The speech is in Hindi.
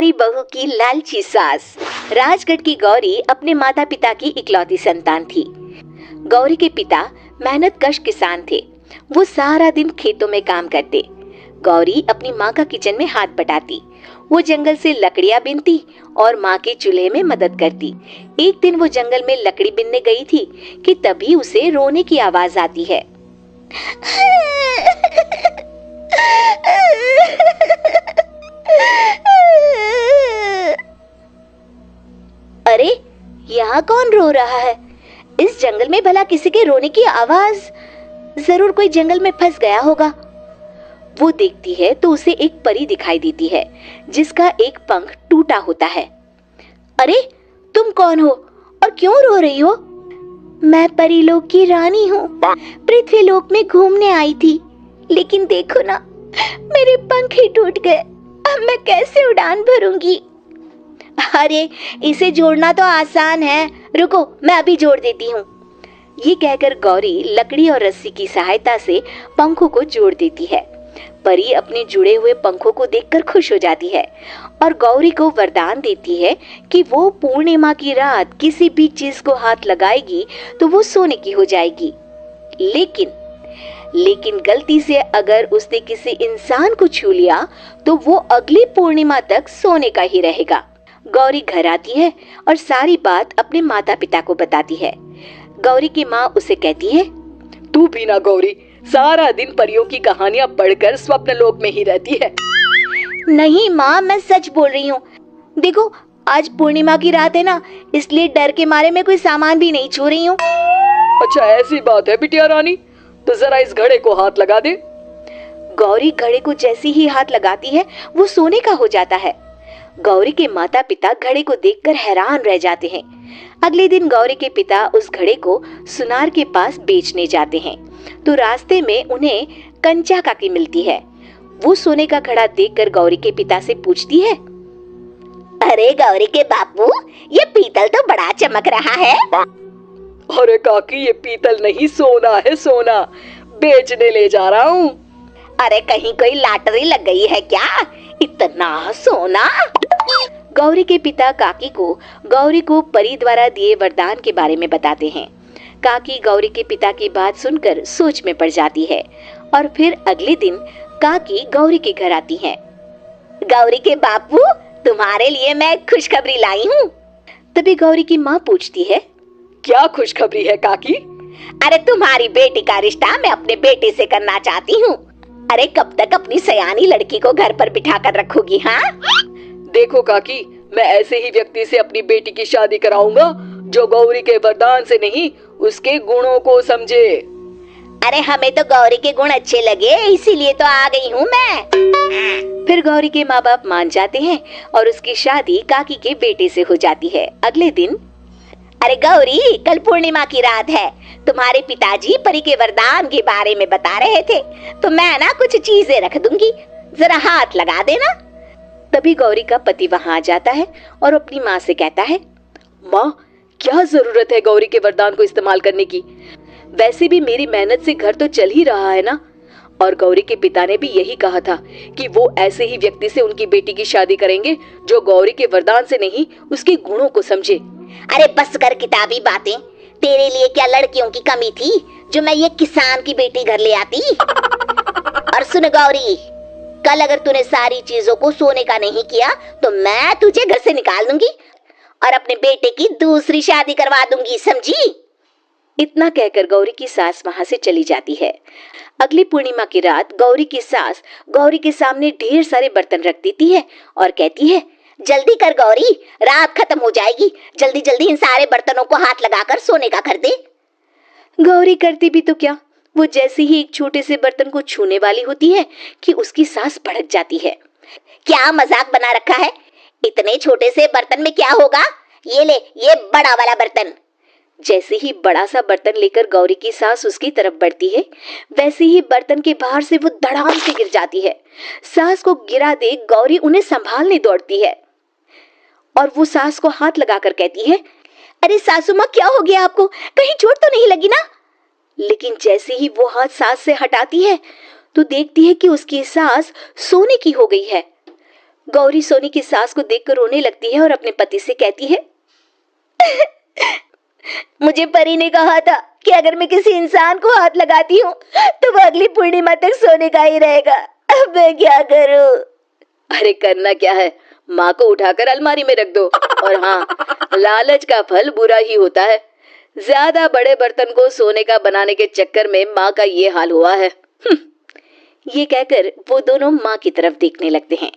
प्यारी बहू की लालची सास। राजगढ़ की गौरी अपने माता पिता की इकलौती संतान थी। गौरी के पिता मेहनतकश किसान थे। वो सारा दिन खेतों में काम करते। गौरी अपनी माँ का किचन में हाथ बटाती। वो जंगल से लकड़ियाँ बीनती और माँ के चूल्हे में मदद करती। एक दिन वो जंगल में लकड़ी बीनने गई थी कि तभी उसे रोने की आवाज आती है। अरे, यहाँ कौन रो रहा है? इस जंगल में भला किसी के रोने की आवाज? जरूर कोई जंगल में फंस गया होगा। वो देखती है तो उसे एक परी दिखाई देती है जिसका एक पंख टूटा होता है। अरे, तुम कौन हो और क्यों रो रही हो? मैं परीलोक की रानी हूँ। पृथ्वीलोक में घूमने आई थी, लेकिन देखो ना, मेरे पंख ही टूट गए। अब मैं कैसे उड़ान भरूंगी? अरे, इसे जोड़ना तो आसान है। रुको, मैं अभी जोड़ देती हूँ। ये कहकर गौरी लकड़ी और रस्सी की सहायता से पंखों को जोड़ देती है। परी अपने जुड़े हुए पंखों को देखकर खुश हो जाती है और गौरी को वरदान देती है कि वो पूर्णिमा की रात किसी भी चीज को हाथ लगाएगी तो वो सोने की हो जाएगी। लेकिन गलती से अगर उसने किसी इंसान को छू लिया तो वो अगली पूर्णिमा तक सोने का ही रहेगा। गौरी घर आती है और सारी बात अपने माता पिता को बताती है। गौरी की माँ उसे कहती है, तू भी ना गौरी, सारा दिन परियों की कहानियां पढ़कर स्वप्न लोक में ही रहती है। नहीं माँ, मैं सच बोल रही हूँ। देखो, आज पूर्णिमा की रात है ना, इसलिए डर के मारे मैं कोई सामान भी नहीं छू रही हूँ। अच्छा, ऐसी बात है बिटिया रानी, तो जरा इस घड़े को हाथ लगा दे। गौरी घड़े को जैसे ही हाथ लगाती है वो सोने का हो जाता है। गौरी के माता पिता घड़े को देखकर हैरान रह जाते हैं। अगले दिन गौरी के पिता उस घड़े को सुनार के पास बेचने जाते हैं तो रास्ते में उन्हें कंचा काकी मिलती है। वो सोने का घड़ा देखकर गौरी के पिता से पूछती है, अरे गौरी के बापू, ये पीतल तो बड़ा चमक रहा है। अरे काकी, ये पीतल नहीं, सोना है, सोना। बेचने ले जा रहा हूँ। अरे, कहीं कोई लॉटरी लग गई है क्या? इतना सोना? गौरी के पिता काकी को गौरी को परी द्वारा दिए वरदान के बारे में बताते हैं। काकी गौरी के पिता की बात सुनकर सोच में पड़ जाती है और फिर अगले दिन काकी गौरी के घर आती है। गौरी के बापू, तुम्हारे लिए मैं खुशखबरी लाई हूँ। तभी गौरी की माँ पूछती है, क्या खुशखबरी है काकी? अरे, तुम्हारी बेटी का रिश्ता मैं अपने बेटे से करना चाहती हूँ। अरे, कब तक अपनी सयानी लड़की को घर पर बिठा कर रखोगी? हाँ, देखो काकी, मैं ऐसे ही व्यक्ति से अपनी बेटी की शादी कराऊंगा जो गौरी के वरदान से नहीं, उसके गुणों को समझे। अरे, हमें तो गौरी के गुण अच्छे लगे, इसीलिए तो आ गई हूँ मैं। फिर गौरी के माँ बाप मान जाते हैं और उसकी शादी काकी के बेटे से हो जाती है। अगले दिन, अरे गौरी, कल पूर्णिमा की रात है। तुम्हारे पिताजी परी के वरदान के बारे में बता रहे थे, तो मैं ना कुछ चीजें रख दूंगी, जरा हाथ लगा देना। तभी गौरी का पति वहां आ जाता है और अपनी माँ से कहता है, माँ, क्या जरूरत है गौरी के वरदान को इस्तेमाल करने की? वैसे भी मेरी मेहनत से घर तो चल ही रहा है ना। और गौरी के पिता ने भी यही कहा था कि वो ऐसे ही व्यक्ति से उनकी बेटी की शादी करेंगे जो गौरी के वरदान से नहीं, उसके गुणों को समझे। अरे बस कर किताबी बातें। तेरे लिए क्या लड़कियों की कमी थी जो मैं ये किसान की बेटी घर ले आती? और सुन गौरी, कल अगर तूने सारी चीजों को सोने का नहीं किया तो मैं तुझे घर से निकाल दूंगी और अपने बेटे की दूसरी शादी करवा दूंगी, समझी? इतना कहकर गौरी की सास वहां से चली जाती है। अगली पूर्णिमा की रात गौरी की सास गौरी के सामने ढेर सारे बर्तन रख देती है और कहती है, जल्दी कर गौरी, रात खत्म हो जाएगी। जल्दी जल्दी इन सारे बर्तनों को हाथ लगाकर सोने का कर दे। गौरी करती भी तो क्या, वो जैसे ही एक छोटे से बर्तन को छूने वाली होती है कि उसकी सांस भड़क जाती है। क्या मजाक बना रखा है? इतने छोटे से बर्तन में क्या होगा? ये ले, ये बड़ा वाला बर्तन। जैसे ही बड़ा सा बर्तन लेकर गौरी की सास उसकी तरफ बढ़ती है, वैसे ही बर्तन के बाहर से वो धड़ाम से गिर जाती है। सास को गिरा देख गौरी उन्हें संभालने दौड़ती है और वो सास को हाथ लगाकर कहती है, अरे सासू माँ, क्या हो गया आपको? कहीं चोट तो नहीं लगी ना? लेकिन जैसे ही वो हाथ सास से हटाती है तो देखती है कि उसकी सास सोने की हो गई है। गौरी सोनी की सास को देखकर रोने लगती है और अपने पति से कहती है, मुझे परी ने कहा था कि अगर मैं किसी इंसान को हाथ लगाती हूँ तो वो अगली पूर्णिमा तक सोने का ही रहेगा। अब मैं क्या करूँ? अरे करना क्या है, माँ को उठाकर अलमारी में रख दो। और हाँ, लालच का फल बुरा ही होता है। ज्यादा बड़े बर्तन को सोने का बनाने के चक्कर में माँ का ये हाल हुआ है। ये कहकर वो दोनों माँ की तरफ देखने लगते हैं।